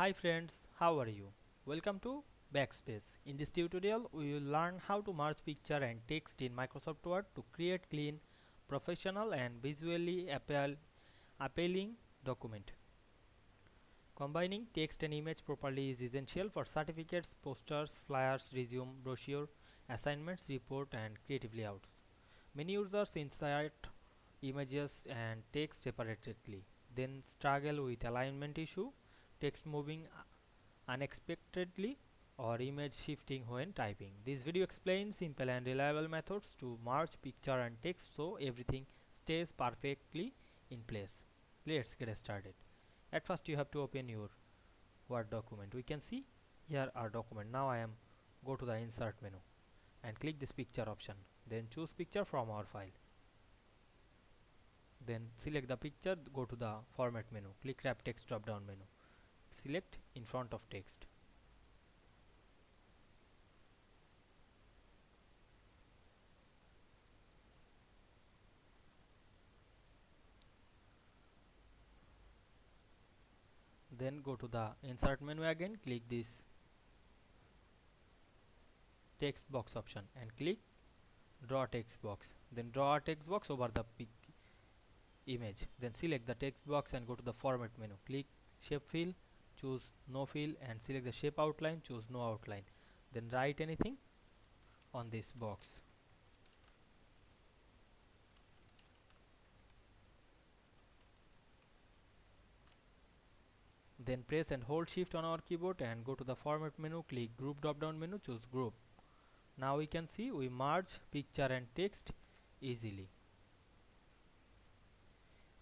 Hi friends, how are you? Welcome to Backspace. In this tutorial, we will learn how to merge picture and text in Microsoft Word to create clean, professional and visually appealing document. Combining text and image properly is essential for certificates, posters, flyers, resume, brochure, assignments, report and creative layouts. Many users insert images and text separately, then struggle with alignment issue, text moving unexpectedly or image shifting when typing. This video explains simple and reliable methods to merge picture and text so everything stays perfectly in place. Let's get started. At first you have to open your Word document. We can see here our document. Now I am go to the insert menu and click this picture option. Then choose picture from our file. Then select the picture, go to the format menu, click wrap text drop down menu. Select in front of text. Then go to the insert menu again, click this text box option and click draw text box. Then draw a text box over the image. Then select the text box and go to the format menu. Click shape fill, choose no fill and select the shape outline, choose no outline. Then write anything on this box. Then press and hold shift on our keyboard and go to the format menu, click group drop down menu, choose group. Now we can see we merge picture and text easily.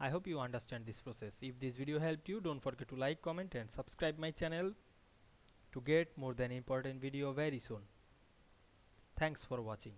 I hope you understand this process. If this video helped you, don't forget to like, comment and subscribe my channel to get more than important video very soon. Thanks for watching.